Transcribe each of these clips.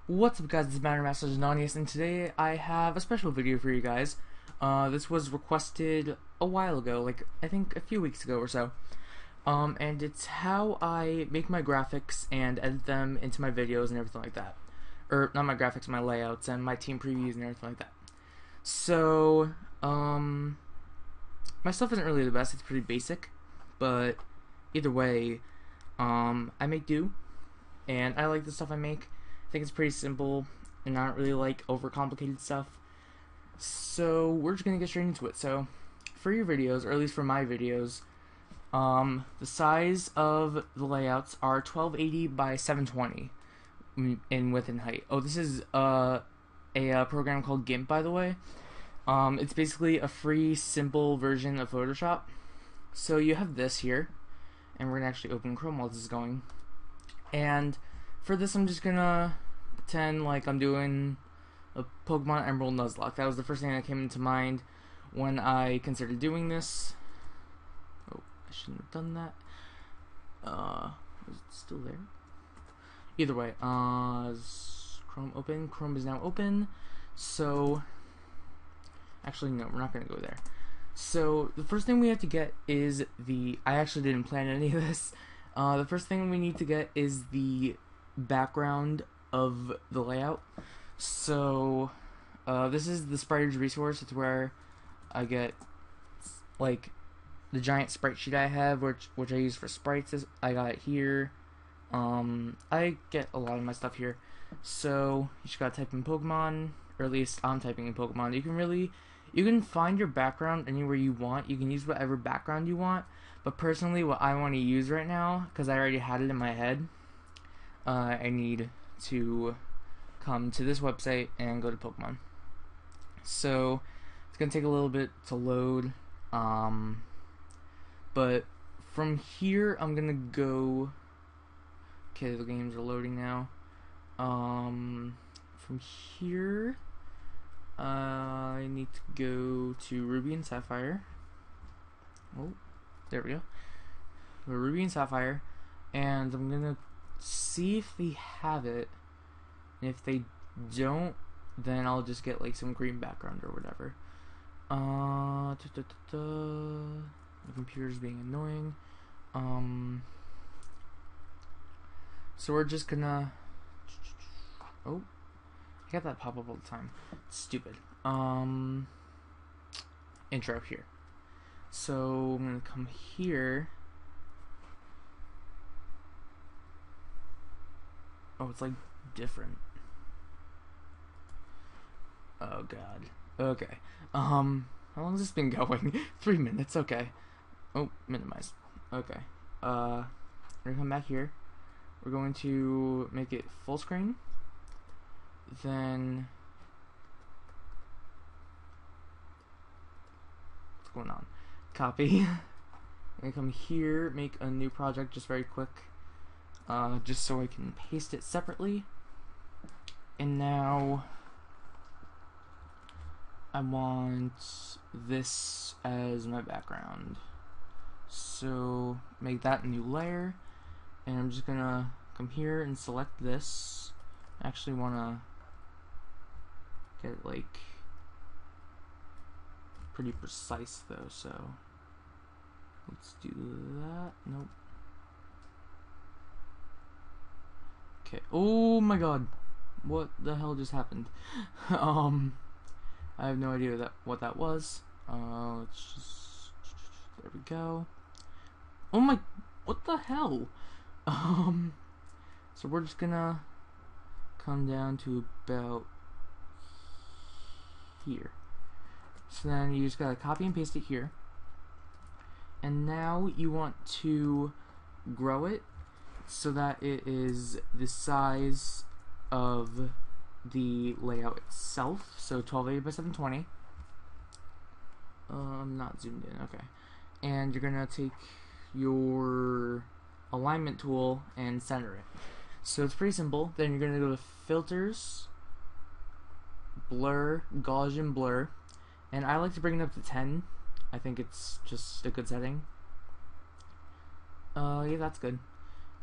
What's up, guys? This is Master Anonymous, and today I have a special video for you guys. This was requested a while ago, like I think a few weeks ago or so. And it's how I make my graphics and edit them into my videos and everything like that. Or not my graphics, my layouts and my team previews and everything like that. So, my stuff isn't really the best. It's pretty basic, but either way, I make do, and I like the stuff I make. I think it's pretty simple and not really like overcomplicated stuff. So we're just gonna get straight into it. So for your videos, or at least for my videos, the size of the layouts are 1280 by 720 in width and height. Oh, this is a program called GIMP, by the way. It's basically a free, simple version of Photoshop. So you have this here, and we're gonna actually open Chrome while this is going. And for this, I'm just gonna pretend like I'm doing a Pokemon Emerald Nuzlocke. That was the first thing that came into mind when I considered doing this. Oh, I shouldn't have done that. Is it still there? Either way, is Chrome open? Chrome is now open. So, actually, no, we're not gonna go there. So, the first thing we have to get is I actually didn't plan any of this. The first thing we need to get is the background of the layout. So this is the Spiders resource. It's where I get like the giant sprite sheet I have, which I use for sprites. I got it here. I get a lot of my stuff here. So you just gotta type in Pokemon, or at least I'm typing in Pokemon. You can find your background anywhere you want. You can use whatever background you want. But personally, what I want to use right now, because I already had it in my head, I need to come to this website and go to Pokemon. So it's gonna take a little bit to load, but from here I'm gonna go. Okay, the games are loading now. From here, I need to go to Ruby and Sapphire. Oh, there we go. Ruby and Sapphire, and I'm gonna see if they have it. And if they don't, then I'll just get like some green background or whatever. The computer's being annoying. So we're just gonna. Oh, I got that pop up all the time. It's stupid. Intro here. So I'm gonna come here. Oh, it's like different. Oh god. Okay. How long has this been going? 3 minutes. Okay. Oh, minimize. Okay. We're gonna come back here. We're going to make it full screen. Then what's going on? Copy. I'm gonna come here, make a new project just very quick. Just so I can paste it separately. And now I want this as my background. So make that a new layer, and I'm just gonna come here and select this. I actually wanna get it like pretty precise though, so let's do that. Nope. Okay. Oh my god. What the hell just happened? I have no idea what that was. Let's just, there we go. Oh my, what the hell? So we're just gonna come down to about here. So then you just gotta copy and paste it here. And now you want to grow it so that it is the size of the layout itself. So 1280 by 720. I'm not zoomed in. Okay. And you're gonna take your alignment tool and center it. So it's pretty simple. Then you're gonna go to Filters, Blur, Gaussian Blur, and I like to bring it up to 10. I think it's just a good setting. Yeah, that's good.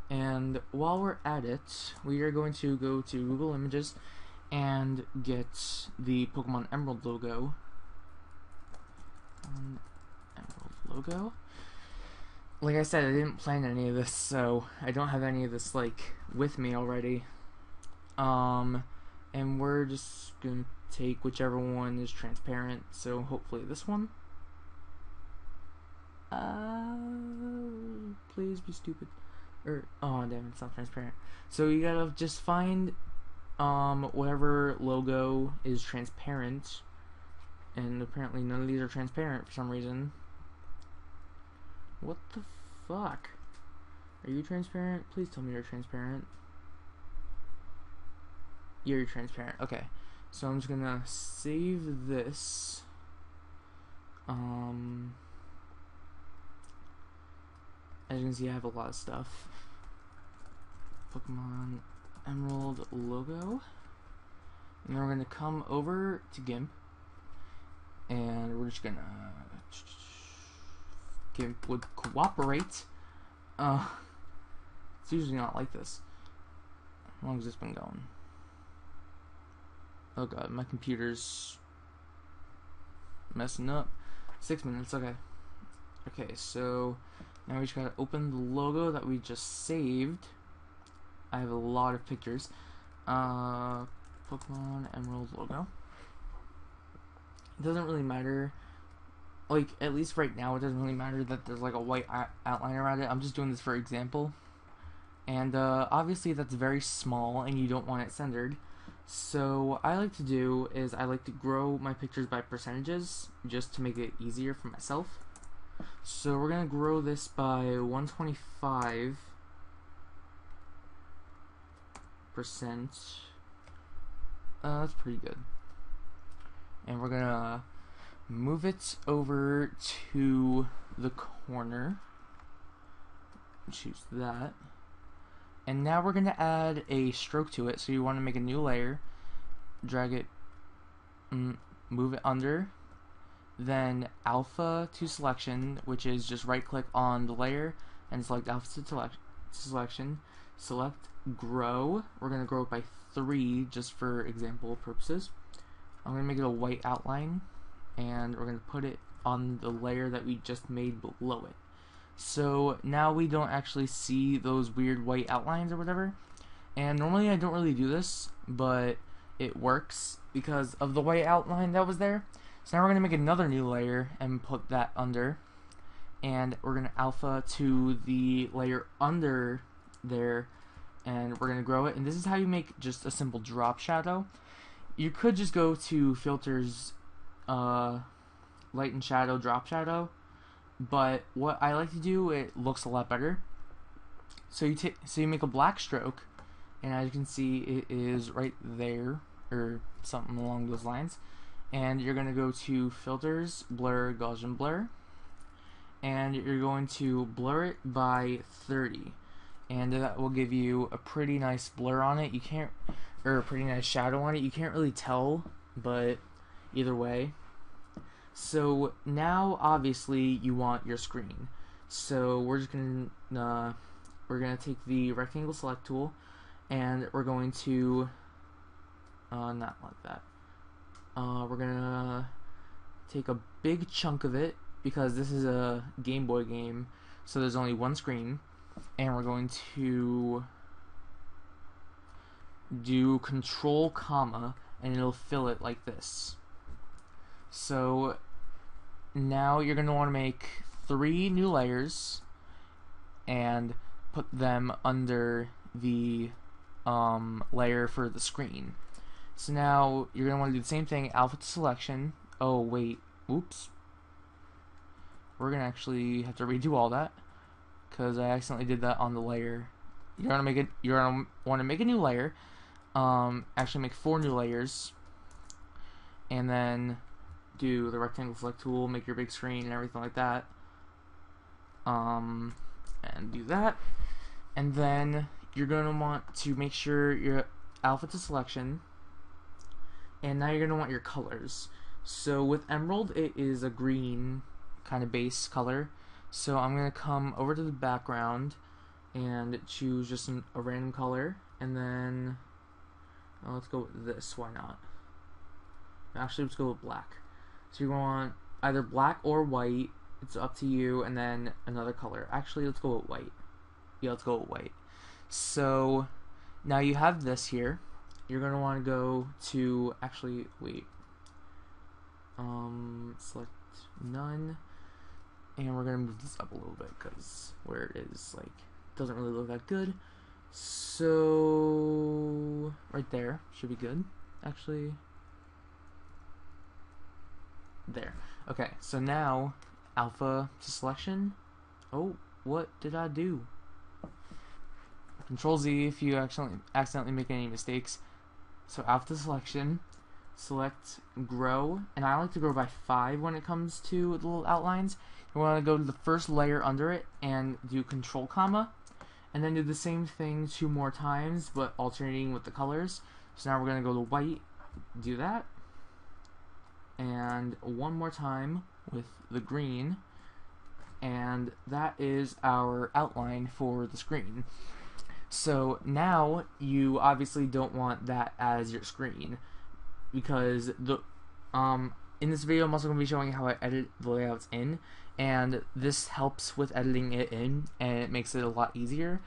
And while we're at it, we are going to go to Google Images and get the Pokemon Emerald logo. Like I said, I didn't plan any of this, so I don't have any of this like with me already. And we're just gonna take whichever one is transparent. So hopefully this one. Please be stupid. Oh damn, it's not transparent. So you gotta just find whatever logo is transparent, and apparently none of these are transparent for some reason. What the fuck? Are you transparent? Please tell me you're transparent. You're transparent. Okay. So I'm just gonna save this. As you can see, I have a lot of stuff. Pokemon Emerald logo. And then we're gonna come over to GIMP. And we're just gonna... GIMP would cooperate. It's usually not like this. How long has this been going? Oh god, my computer's messing up. 6 minutes, okay. Okay, so now we just gotta open the logo that we just saved. I have a lot of pictures. Pokemon Emerald logo. It doesn't really matter. Like, at least right now, it doesn't really matter that there's like a white outline around it. I'm just doing this for example. And obviously that's very small and you don't want it centered. So what I like to do is I like to grow my pictures by percentages just to make it easier for myself. So we're gonna grow this by 125%. That's pretty good. And we're gonna move it over to the corner. Choose that. And now we're going to add a stroke to it. So you want to make a new layer, drag it, move it under, then alpha to selection, which is just right click on the layer and select alpha to selection. Select grow. We're going to grow it by 3 just for example purposes. I'm going to make it a white outline and we're going to put it on the layer that we just made below it. So now we don't actually see those weird white outlines or whatever. And normally I don't really do this, but it works because of the white outline that was there. So now we're going to make another new layer and put that under. And we're going to alpha to the layer under there. And we're going to grow it. And this is how you make just a simple drop shadow. You could just go to filters, light and shadow, drop shadow. But what I like to do, it looks a lot better. So you make a black stroke, and as you can see, it is right there, or something along those lines. And you're going to go to filters, blur, Gaussian blur, and you're going to blur it by 30, and that will give you a pretty nice blur on it. You can't, or a pretty nice shadow on it. You can't really tell, but either way. So now obviously you want your screen. So we're just gonna take the rectangle select tool and we're going to not like that. We're gonna take a big chunk of it because this is a Game Boy game, so there's only one screen, and we're going to do Control comma and it'll fill it like this. So now you're going to want to make 3 new layers and put them under the layer for the screen. So now you're going to want to do the same thing, alpha to selection. Oh wait, oops. We're going to actually have to redo all that because I accidentally did that on the layer. You're going to want to make a new layer. Actually make 4 new layers. And then do the rectangle select tool, make your big screen and everything like that. And do that. And then you're going to want to make sure you're alpha to selection. And now you're going to want your colors. So with Emerald, it is a green kind of base color. So I'm going to come over to the background and choose just a random color, and then let's go with this. Why not? Actually, let's go with black. So you're going to want either black or white. It's up to you, and then another color. Actually, let's go with white. Yeah, let's go with white. So now you have this here. You're going to want to go to, actually, wait. Select none. And we're going to move this up a little bit because where it is, like, doesn't really look that good. So right there should be good. Actually, there. Okay, so now alpha to selection. Oh, what did I do? Control Z if you accidentally make any mistakes. So alpha to selection, select grow, and I like to grow by 5 when it comes to the little outlines. You want to go to the first layer under it and do control comma, and then do the same thing 2 more times, but alternating with the colors. So now we're going to go to white, do that, and 1 more time with the green, and that is our outline for the screen. So now you obviously don't want that as your screen, because in this video I'm also going to be showing how I edit the layouts in, and this helps with editing it in, and it makes it a lot easier.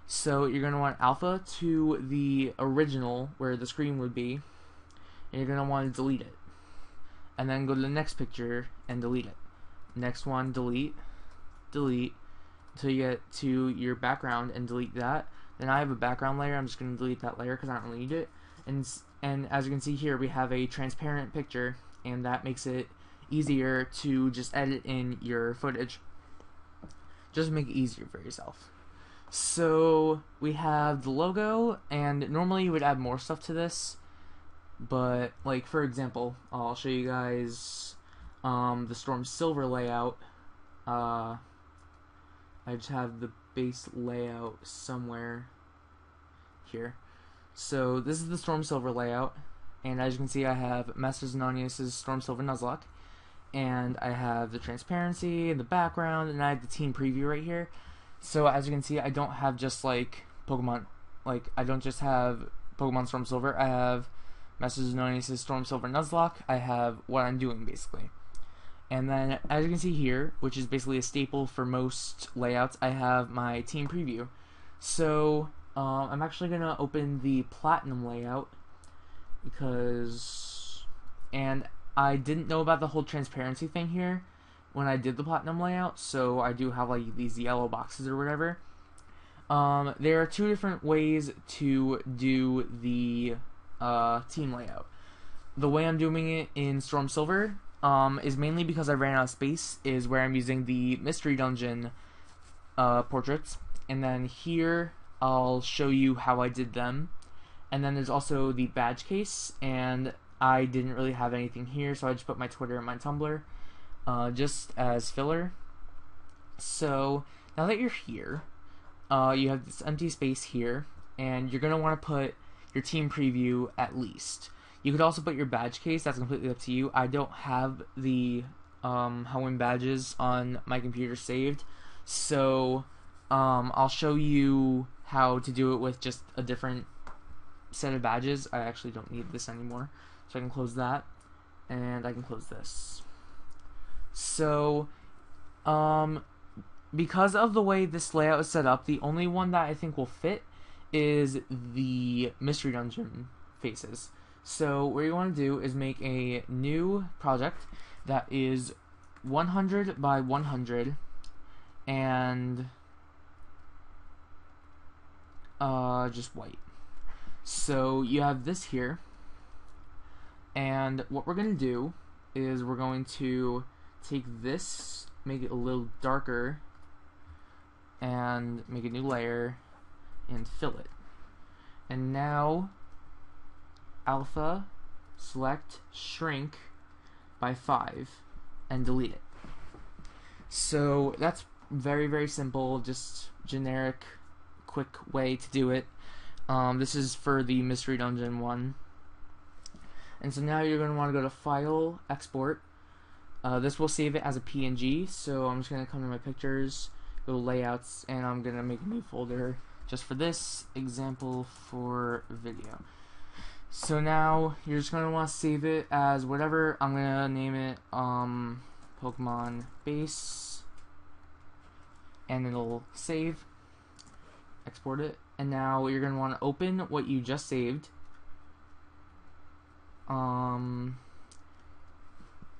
So you're going to want alpha to the original where the screen would be, and you're going to want to delete it, and then go to the next picture and delete it. Next one, delete, delete, until you get to your background and delete that. Then I have a background layer. I'm just going to delete that layer because I don't really need it. And as you can see here, we have a transparent picture, and that makes it easier to just edit in your footage. Just make it easier for yourself. So we have the logo, and normally you would add more stuff to this, but like for example, I'll show you guys the Storm Silver layout. I just have the base layout somewhere here. So this is the Storm Silver layout, and as you can see I have Masters and Onius's Storm Silver Nuzlocke, and I have the transparency in the background, and I have the team preview right here. So as you can see, I don't have just like Pokemon, like I don't just have Pokemon Storm Silver, I have Masters and Onius's Storm Silver Nuzlocke, I have what I'm doing basically. And then, as you can see here, which is basically a staple for most layouts, I have my team preview. So, I'm actually going to open the Platinum layout, and I didn't know about the whole transparency thing here when I did the Platinum layout, so I do have like these yellow boxes or whatever. There are 2 different ways to do the team layout. The way I'm doing it in Storm Silver is mainly because I ran out of space, is where I'm using the Mystery Dungeon portraits, and then here I'll show you how I did them. And then there's also the badge case, and I didn't really have anything here, so I just put my Twitter and my Tumblr just as filler. So now that you're here, you have this empty space here, and you're going to want to put your team preview at least. You could also put your badge case, that's completely up to you. I don't have the Halloween badges on my computer saved, so I'll show you how to do it with just a different set of badges. I actually don't need this anymore, so I can close that, and I can close this. So, because of the way this layout is set up, the only one that I think will fit is the Mystery Dungeon faces. So what you want to do is make a new project that is 100 by 100 and just white. So you have this here, and what we're going to do is we're going to take this, make it a little darker, and make a new layer and fill it. And now alpha, select shrink by 5 and delete it. So that's very, very simple, just generic, quick way to do it. This is for the Mystery Dungeon one. And so now you're going to want to go to File, Export. This will save it as a PNG, so I'm just going to come to my pictures, go to layouts, and I'm gonna make a new folder just for this example for video. So now you're just gonna want to save it as whatever. I'm gonna name it Pokemon base, and it'll save, export it, and now you're gonna want to open what you just saved.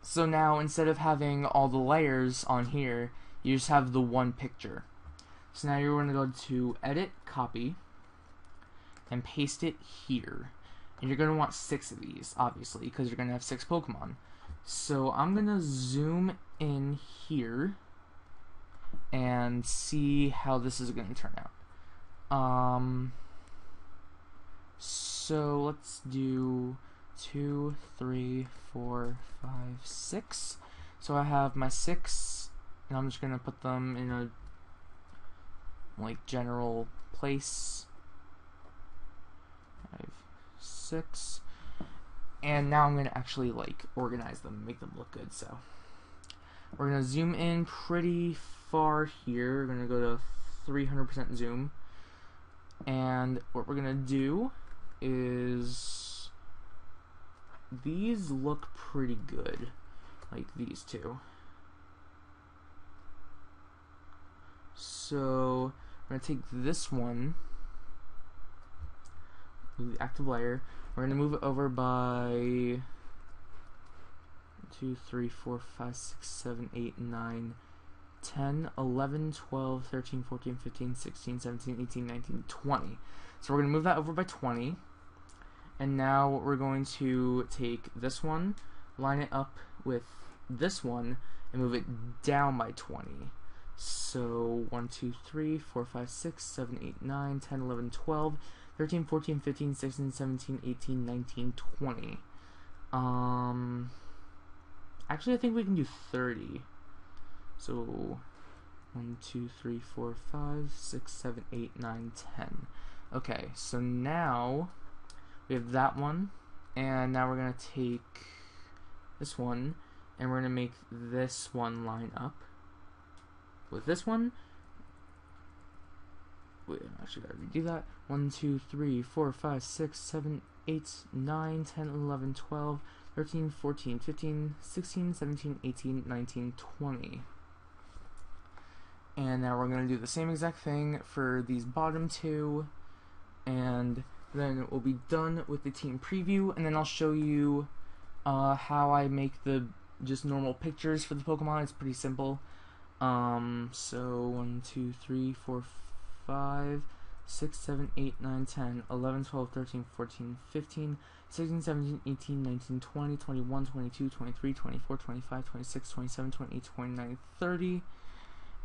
So now instead of having all the layers on here, you just have the one picture. So now you're going to go to edit, copy, and paste it here. And you're going to want 6 of these, obviously, because you're going to have 6 Pokemon. So I'm going to zoom in here and see how this is going to turn out. So let's do 2, 3, 4, 5, 6. So I have my 6, and I'm just gonna put them in a like general place. 5, 6, and now I'm gonna actually like organize them, make them look good. So we're gonna zoom in pretty far here. We're gonna go to 300% zoom, and what we're gonna do is, these look pretty good, like these two. So we're gonna take this one, move the active layer. We're gonna move it over by 2, 3, 4, 5, 6, 7, 8, 9, 10, 11, 12, 13, 14, 15, 16, 17, 18, 19, 20. So we're gonna move that over by 20. And now we're going to take this one, line it up with this one, and move it down by 20. So 1, 2, 3, 4, 5, 6, 7, 8, 9, 10, 11, 12, 13, 14, 15, 16, 17, 18, 19, 20. Actually, I think we can do 30. So 1, 2, 3, 4, 5, 6, 7, 8, 9, 10. Okay, so now we have that one, and now we're going to take this one, and we're going to make this one line up with this one. Wait, I actually got to redo that. 1, 2, 3, 4, 5, 6, 7, 8, 9, 10, 11, 12, 13, 14, 15, 16, 17, 18, 19, 20. And now we're going to do the same exact thing for these bottom two, and then we'll be done with the team preview, and then I'll show you how I make the just normal pictures for the Pokemon. It's pretty simple. So 1, 2, 3, 4, 5, 6, 7, 8, 9, 10, 11, 12, 13, 14, 15, 16, 17, 18, 19, 20, 21, 22, 23, 24, 25, 26, 27, 28, 29, 30,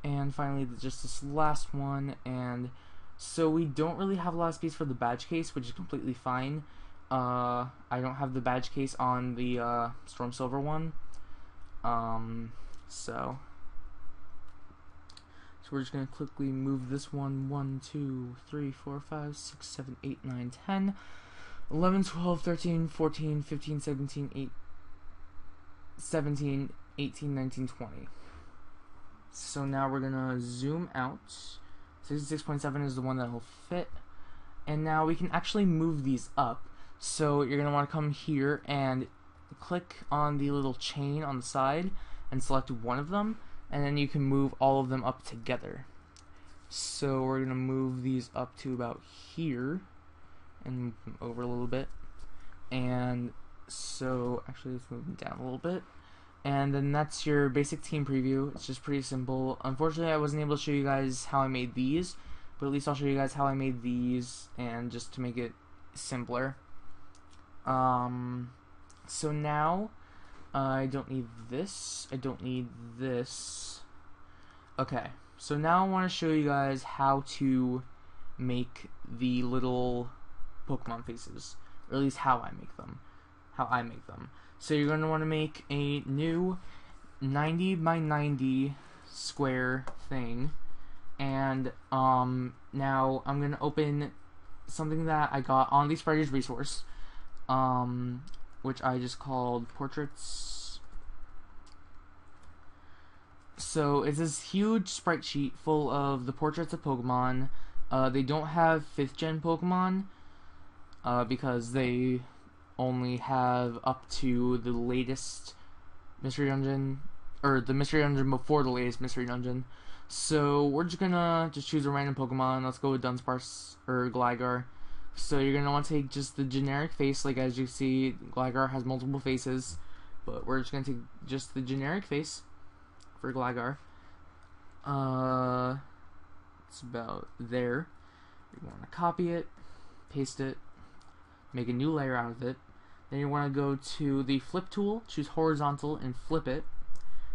and finally just this last one. And so we don't really have a lot of space for the badge case, which is completely fine. I don't have the badge case on the Storm Silver one. So we're just going to quickly move this one. 1, 2, 3, 4, 5, 6, 7, 8, 9, 10, 11, 12, 13, 14, 15, 17, 18, 19, 20. So now we're going to zoom out. 66.7 is the one that will fit. And now we can actually move these up. So you're going to want to come here and click on the little chain on the side and select one of them, and then you can move all of them up together. So we're going to move these up to about here and move them over a little bit. And so actually let's move them down a little bit. And then that's your basic team preview. It's just pretty simple. Unfortunately, I wasn't able to show you guys how I made these, but at least I'll show you guys how I made these, and just to make it simpler. So now I don't need this. I don't need this. Okay, so now I want to show you guys how to make the little Pokemon faces, or at least how I make them. So you're going to want to make a new 90 by 90 square thing, and now I'm going to open something that I got on the Spiders resource, which I just called portraits. So it's this huge sprite sheet full of the portraits of Pokemon. They don't have 5th gen Pokemon because they only have up to the latest Mystery Dungeon, or the Mystery Dungeon before the latest Mystery Dungeon. So we're just gonna choose a random Pokemon. Let's go with Dunsparce or Gligar. So you're gonna want to take just the generic face, like as you see, Gligar has multiple faces, but we're just gonna take just the generic face for Gligar. It's about there. You want to copy it, paste it, make a new layer out of it. Then you want to go to the flip tool, choose horizontal and flip it.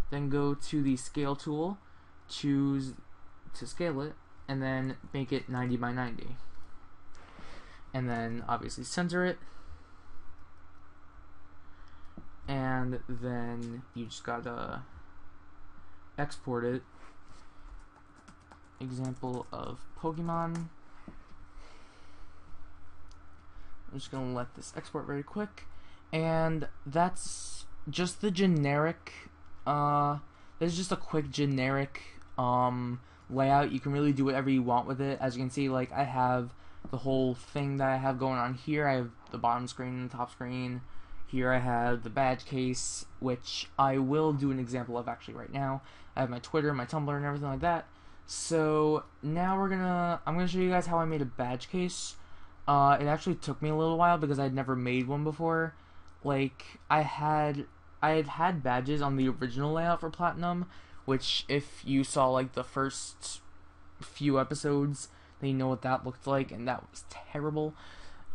Then go to the scale tool, choose to scale it, and then make it 90 by 90. And then obviously center it. And then you just gotta export it. Example of Pokemon. I'm just gonna let this export very quick, and that's just the generic. There's just a quick generic layout. You can really do whatever you want with it. As you can see, like I have the whole thing that I have going on here. I have the bottom screen and the top screen. Here I have the badge case, which I will do an example of actually right now. I have my Twitter, my Tumblr, and everything like that. So now I'm gonna show you guys how I made a badge case. It actually took me a little while because I'd never made one before. Like I had badges on the original layout for Platinum, which if you saw like the first few episodes, then you know what that looked like, and that was terrible.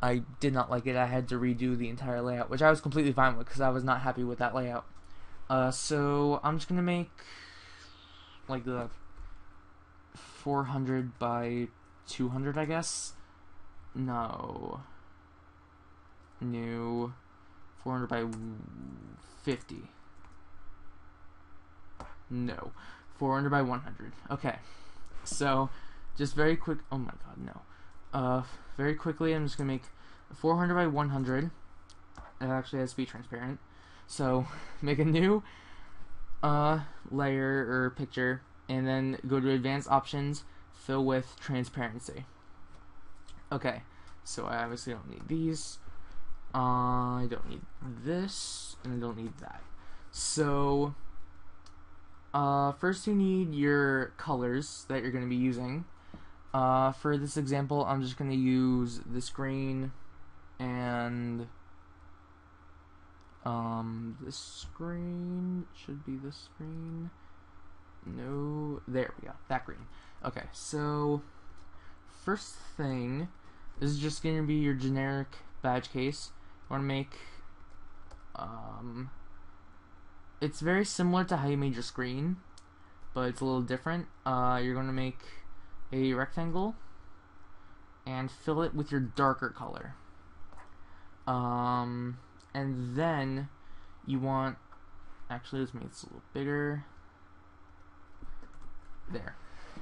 I did not like it. I had to redo the entire layout, which I was completely fine with because I was not happy with that layout. So I'm just gonna make like the 400 by 200, I guess. No. New 400 by 50. No. 400 by 100. Okay. So, just very quick. Oh my god, no. Very quickly, I'm just gonna make 400 by 100. It actually has to be transparent. So, make a new layer or picture, and then go to advanced options, fill with transparency. Okay, so I obviously don't need these. I don't need this, and I don't need that. So, first you need your colors that you're going to be using. For this example, I'm just going to use this green and this screen. Should be this green. No, there we go, that green. Okay, so first thing, this is just going to be your generic badge case. You want to make, it's very similar to how you made your screen, but it's a little different. You're going to make a rectangle and fill it with your darker color. And then you want, actually let's make this a little bigger. There.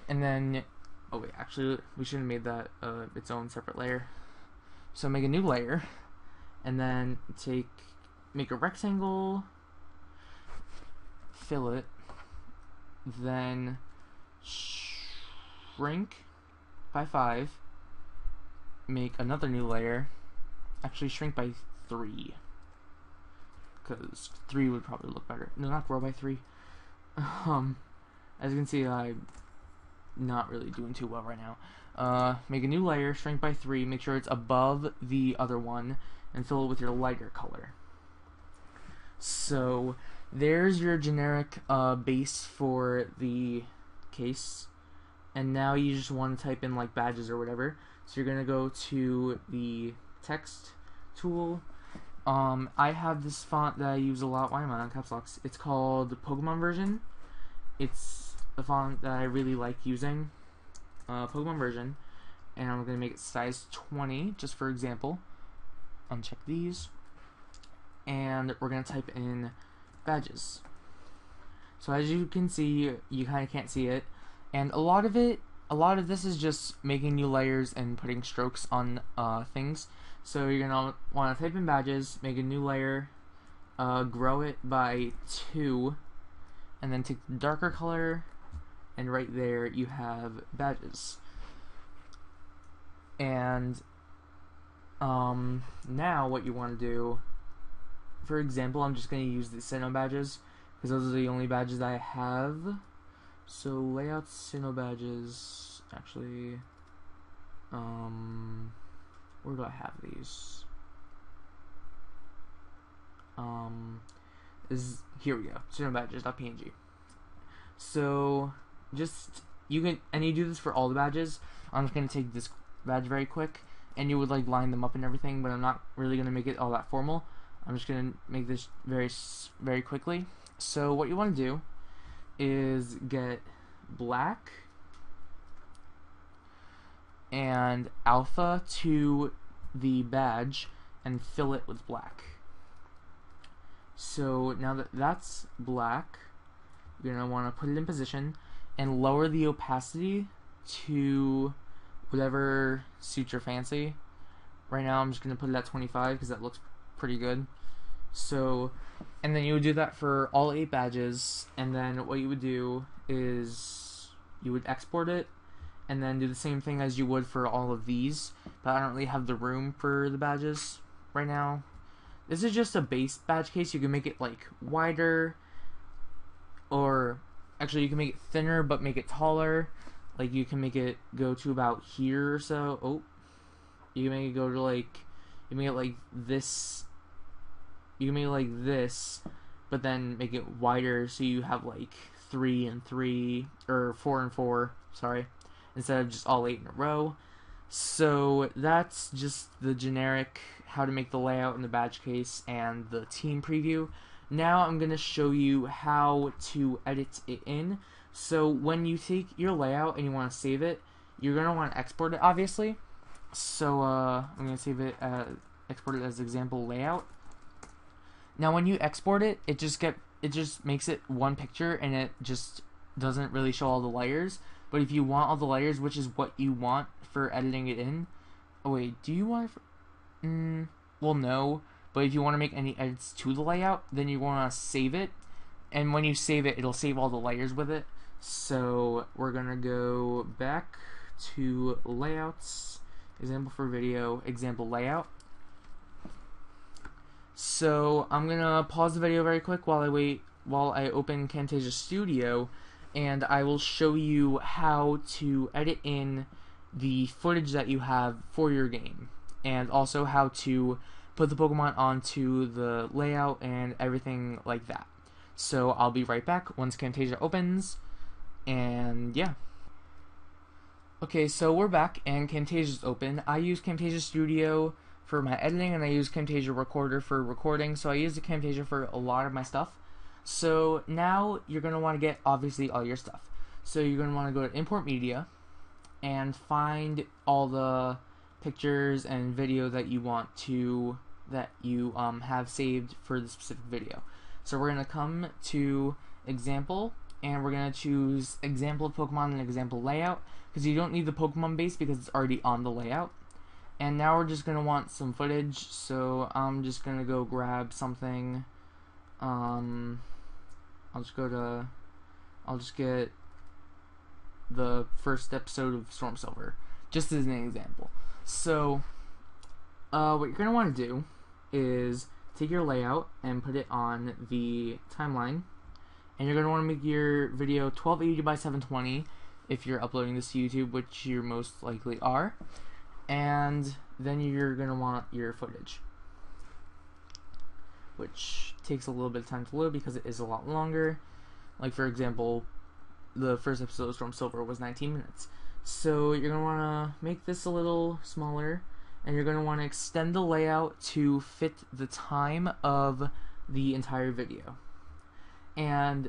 And then, oh wait, actually we should have made that its own separate layer. So make a new layer, and then make a rectangle, fill it, then shrink by 5, make another new layer, actually shrink by 3, because 3 would probably look better. No, not grow by 3. As you can see, I'm not really doing too well right now. Make a new layer, shrink by 3, make sure it's above the other one, and fill it with your lighter color. So there's your generic base for the case, and now you just want to type in like badges or whatever. So you're gonna go to the text tool. I have this font that I use a lot. Why am I on caps locks? It's called the Pokemon version. It's a font that I really like using, Pokemon version, and I'm going to make it size 20, just for example. Uncheck these, and we're going to type in badges. So as you can see, you kind of can't see it, and a lot of this is just making new layers and putting strokes on things. So you're going to want to type in badges, make a new layer, grow it by 2, and then take the darker color, and right there you have badges. And now what you want to do, for example, I'm just going to use the Sinnoh badges because those are the only badges I have. So layout Sinnoh badges, actually, where do I have these? Here we go, Sinnoh badges.png. So just, you do this for all the badges. I'm just going to take this badge very quick, and you would like line them up and everything, but I'm not really going to make it all that formal. I'm just going to make this very quickly. So what you want to do is get black and alpha to the badge and fill it with black. So now that that's black, you're going to want to put it in position and lower the opacity to whatever suits your fancy. Right now I'm just going to put it at 25 because that looks pretty good. So, and then you would do that for all 8 badges, and then what you would do is you would export it and then do the same thing as you would for all of these, but I don't really have the room for the badges right now. This is just a base badge case. You can make it like wider, or actually you can make it thinner but make it taller. Like you can make it go to about here or so. Oh, you can make it go to like, you make it like this. You can make it like this, but then make it wider so you have like 3 and 3, or 4 and 4, sorry, instead of just all 8 in a row. So that's just the generic how to make the layout in the badge case and the team preview. Now I'm going to show you how to edit it in. So when you take your layout and you want to save it, you're going to want to export it, obviously. So I'm going to save it, export it as example layout. Now when you export it, it just makes it one picture and it just doesn't really show all the layers. But if you want all the layers, which is what you want for editing it in, oh wait, do you want it well, no, but if you want to make any edits to the layout, then you want to save it, and when you save it, it'll save all the layers with it. So we're gonna go back to layouts, example for video, example layout. So I'm gonna pause the video very quick while I open Camtasia Studio, and I will show you how to edit in the footage that you have for your game, and also how to put the Pokemon onto the layout and everything like that. So I'll be right back once Camtasia opens, and yeah. Okay, so we're back and Camtasia's open. I use Camtasia Studio for my editing, and I use Camtasia Recorder for recording, so I use the Camtasia for a lot of my stuff. So now you're going to want to get, obviously, all your stuff. So you're going to want to go to Import Media and find all the pictures and video that you want to, that you have saved for the specific video. So we're going to come to Example, and we're going to choose Example of Pokemon and Example Layout, because you don't need the Pokemon base because it's already on the layout. And now we're just going to want some footage, so I'm just going to go grab something. I'll just get the first episode of Storm Silver, just as an example. So what you're going to want to do is take your layout and put it on the timeline, and you're going to want to make your video 1280 by 720 if you're uploading this to YouTube, which you most likely are, and then you're going to want your footage, which takes a little bit of time to load because it is a lot longer. Like for example, the first episode of Storm Silver was 19 minutes. So you're going to want to make this a little smaller, and you're going to want to extend the layout to fit the time of the entire video. And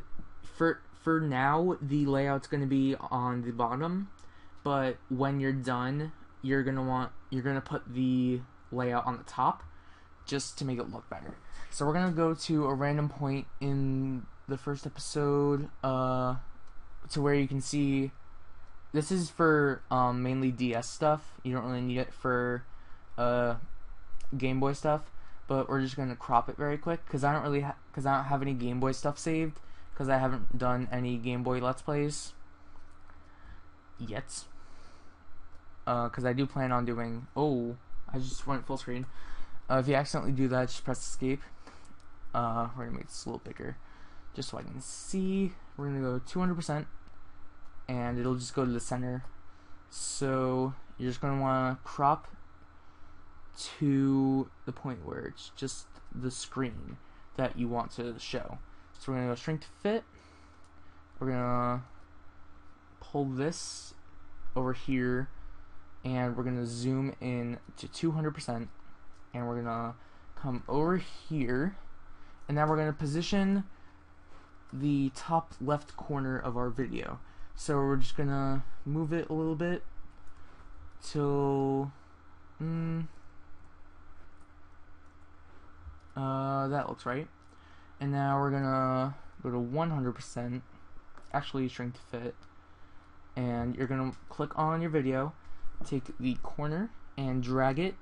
for now, the layout's going to be on the bottom, but when you're done, you're going to put the layout on the top just to make it look better. So we're going to go to a random point in the first episode to where you can see, this is for mainly DS stuff. You don't really need it for Game Boy stuff, but we're just going to crop it very quick because I don't have any Game Boy stuff saved, because I haven't done any Game Boy Let's Plays yet. Because I do plan on doing... Oh, I just went full screen. If you accidentally do that, just press escape. We're going to make this a little bigger, just so I can see. We're going to go 200%, and it'll just go to the center. So you're just going to want to crop to the point where it's just the screen that you want to show. So we're going to go shrink to fit. We're going to pull this over here, and we're going to zoom in to 200%, and we're going to come over here, and now we're going to position the top left corner of our video. So we're just going to move it a little bit till that looks right. And now we're gonna go to 100%, actually shrink to fit, and you're gonna click on your video, take the corner and drag it,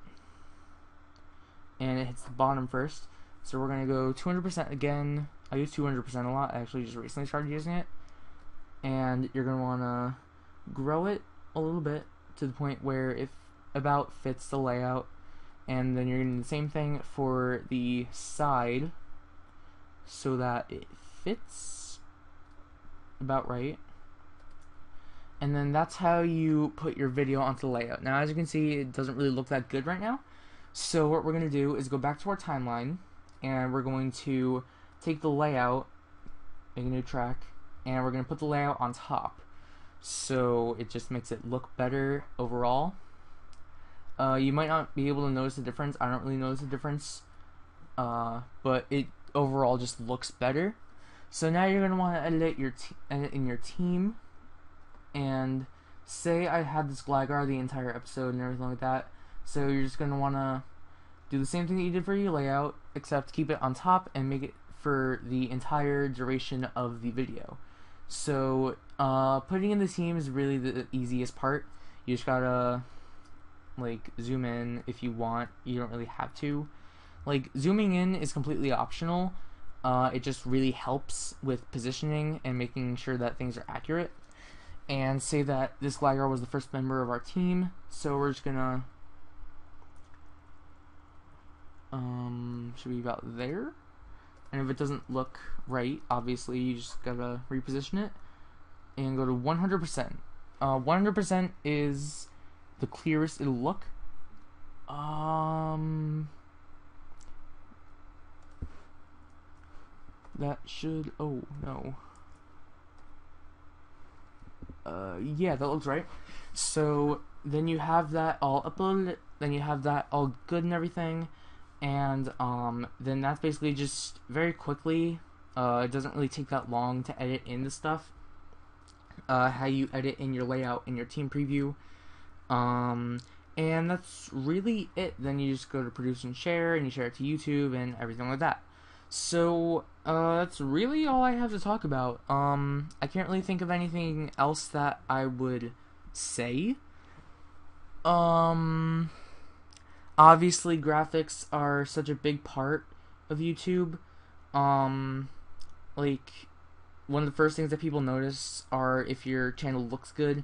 and it hits the bottom first. So we're gonna go 200% again. I use 200% a lot. I actually just recently started using it. And you're gonna wanna grow it a little bit to the point where it about fits the layout. And then you're gonna do the same thing for the side so that it fits about right. And then that's how you put your video onto the layout. Now, as you can see, it doesn't really look that good right now. So what we're gonna do is go back to our timeline, and we're going to take the layout, make a new track, and we're gonna put the layout on top. So it just makes it look better overall. You might not be able to notice the difference. I don't really notice the difference, but it overall just looks better. So now you're gonna want to edit in your team, and say I had this glider the entire episode and everything like that. So you're just gonna want to do the same thing that you did for your layout, except keep it on top and make it for the entire duration of the video. So putting in the team is really the easiest part. You just gotta like zoom in if you want. You don't really have to. Like, zooming in is completely optional. It just really helps with positioning and making sure that things are accurate. And say that this glider was the first member of our team, so we're just gonna should be about there. And if it doesn't look right, obviously you just gotta reposition it and go to 100%. 100% is the clearest it'll look. That should, oh no. Yeah, that looks right. So then you have that all uploaded, then you have that all good and everything, and then that's basically just very quickly. It doesn't really take that long to edit in the stuff. How you edit in your layout in your team preview. And that's really it. Then you just go to produce and share, and you share it to YouTube and everything like that. So that's really all I have to talk about. I can't really think of anything else that I would say. Obviously graphics are such a big part of YouTube. Like, one of the first things that people notice are if your channel looks good,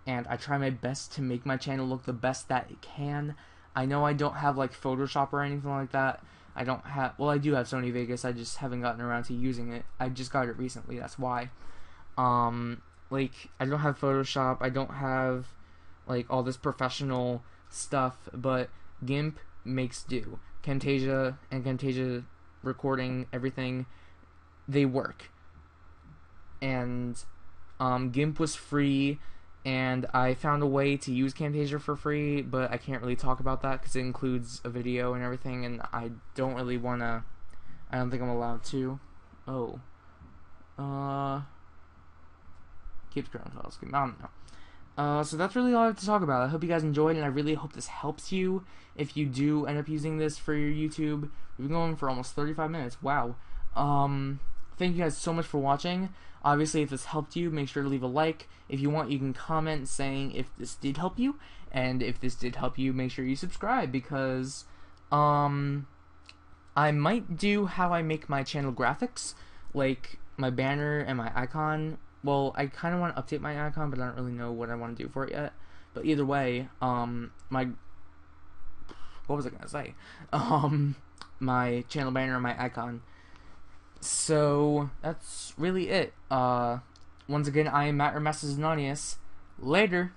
and I try my best to make my channel look the best that it can. I know I don't have like Photoshop or anything like that. I don't have, well, I do have Sony Vegas, I just haven't gotten around to using it. I just got it recently, that's why. Like, I don't have Photoshop, I don't have like all this professional stuff, but GIMP makes do. Camtasia and Camtasia recording, everything, they work. And GIMP was free, and I found a way to use Camtasia for free, but I can't really talk about that because it includes a video and everything, and I don't really want to, I don't think I'm allowed to. Oh. Keeps growing tall screen. I don't know. So that's really all I have to talk about. I hope you guys enjoyed, and I really hope this helps you if you do end up using this for your YouTube. We've been going for almost 35 minutes. Wow. Thank you guys so much for watching. Obviously, if this helped you, make sure to leave a like. If you want, you can comment saying if this did help you, and if this did help you, make sure you subscribe, because I might do how I make my channel graphics, like my banner and my icon. Well, I kind of want to update my icon, but I don't really know what I want to do for it yet. But either way, my what was I gonna say? My channel banner and my icon. So that's really it. Once again, I am Matt Anonius. Later.